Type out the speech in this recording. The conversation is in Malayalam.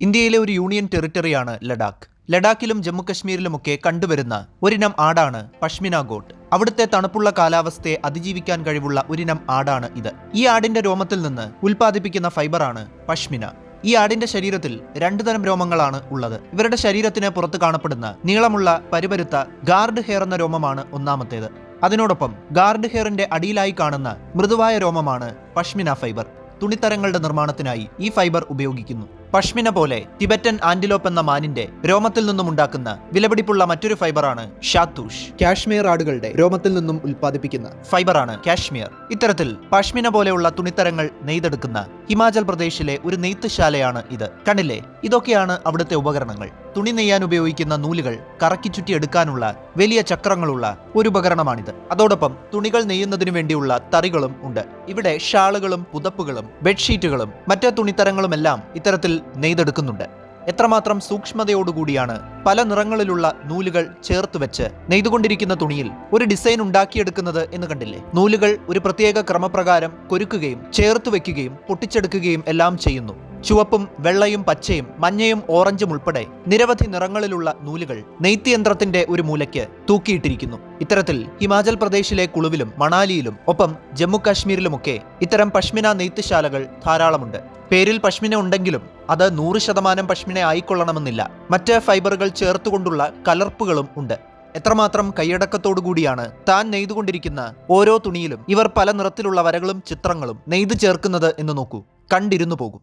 ഇന്ത്യയിലെ ഒരു യൂണിയൻ ടെറിട്ടറിയാണ് ലഡാക്ക്. ലഡാക്കിലും ജമ്മുകശ്മീരിലുമൊക്കെ കണ്ടുവരുന്ന ഒരിനം ആടാണ് പഷ്മിന ഗോട്ട്. അവിടുത്തെ തണുപ്പുള്ള കാലാവസ്ഥയെ അതിജീവിക്കാൻ കഴിവുള്ള ഒരിനം ആടാണ് ഇത്. ഈ ആടിന്റെ രോമത്തിൽ നിന്ന് ഉൽപ്പാദിപ്പിക്കുന്ന ഫൈബറാണ് പഷ്മിന. ഈ ആടിന്റെ ശരീരത്തിൽ 2 തരം രോമങ്ങളാണ് ഉള്ളത്. ഇവരുടെ ശരീരത്തിന് പുറത്ത് കാണപ്പെടുന്ന നീളമുള്ള പരിപരുത്ത ഗാർഡ് ഹെയർ എന്ന രോമമാണ് ഒന്നാമത്തേത്. അതിനോടൊപ്പം ഗാർഡ് ഹെയറിന്റെ അടിയിലായി കാണുന്ന മൃദുവായ രോമമാണ് പഷ്മിന ഫൈബർ. തുണിത്തരങ്ങളുടെ നിർമ്മാണത്തിനായി ഈ ഫൈബർ ഉപയോഗിക്കുന്നു. പഷ്മിന പോലെ ടിബറ്റൻ ആന്റിലോപ്പ് എന്ന മാനിന്റെ രോമത്തിൽ നിന്നും ഉണ്ടാക്കുന്ന വിലപിടിപ്പുള്ള മറ്റൊരു ഫൈബറാണ് ഷാത്തൂഷ്. കാശ്മീർ ആടുകളുടെ രോമത്തിൽ നിന്നും ഉൽപ്പാദിപ്പിക്കുന്ന ഫൈബറാണ് കാശ്മീർ. ഇത്തരത്തിൽ പഷ്മിന പോലെയുള്ള തുണിത്തരങ്ങൾ നെയ്തെടുക്കുന്ന ഹിമാചൽ പ്രദേശിലെ ഒരു നെയ്ത്തുശാലയാണ് ഇത്. കണ്ടില്ലേ, ഇതൊക്കെയാണ് അവിടുത്തെ ഉപകരണങ്ങൾ. തുണി നെയ്യാൻ ഉപയോഗിക്കുന്ന നൂലുകൾ കറക്കി ചുറ്റി എടുക്കാനുള്ള വലിയ ചക്രങ്ങളുള്ള ഒരു ഉപകരണമാണിത്. അതോടൊപ്പം തുണികൾ നെയ്യുന്നതിനു വേണ്ടിയുള്ള തറികളും ഉണ്ട്. ഇവിടെ ഷാളുകളും പുതപ്പുകളും ബെഡ്ഷീറ്റുകളും മറ്റ് തുണിത്തരങ്ങളുമെല്ലാം ഇത്തരത്തിൽ നെയ്തെടുക്കുന്നുണ്ട്. എത്രമാത്രം സൂക്ഷ്മതയോടുകൂടിയാണ് പല നിറങ്ങളിലുള്ള നൂലുകൾ ചേർത്ത് വെച്ച് നെയ്തുകൊണ്ടിരിക്കുന്ന തുണിയിൽ ഒരു ഡിസൈൻ ഉണ്ടാക്കിയെടുക്കുന്നത് എന്ന് കണ്ടില്ലേ. നൂലുകൾ ഒരു പ്രത്യേക ക്രമപ്രകാരം കൊരുക്കുകയും ചേർത്ത് വെക്കുകയും പൊട്ടിച്ചെടുക്കുകയും എല്ലാം ചെയ്യുന്നു. ചുവപ്പും വെള്ളയും പച്ചയും മഞ്ഞയും ഓറഞ്ചും ഉൾപ്പെടെ നിരവധി നിറങ്ങളിലുള്ള നൂലുകൾ നെയ്ത്ത് യന്ത്രത്തിന്റെ ഒരു മൂലയ്ക്ക് തൂക്കിയിട്ടിരിക്കുന്നു. ഇത്തരത്തിൽ ഹിമാചൽ പ്രദേശിലെ കുളുവിലും മണാലിയിലും ഒപ്പം ജമ്മു കാശ്മീരിലുമൊക്കെ ഇത്തരം പഷ്മിന നെയ്ത്തുശാലകൾ ധാരാളമുണ്ട്. പേരിൽ പഷ്മിന ഉണ്ടെങ്കിലും അത് 100% പഷ്മിന ആയിക്കൊള്ളണമെന്നില്ല. മറ്റ് ഫൈബറുകൾ ചേർത്തുകൊണ്ടുള്ള കലർപ്പുകളും ഉണ്ട്. എത്രമാത്രം കൈയടക്കത്തോടുകൂടിയാണ് താൻ നെയ്തുകൊണ്ടിരിക്കുന്ന ഓരോ തുണിയിലും ഇവർ പല നിറത്തിലുള്ള വരകളും ചിത്രങ്ങളും നെയ്തു ചേർക്കുന്നത് എന്ന് നോക്കൂ. കണ്ടിരുന്നു പോകും.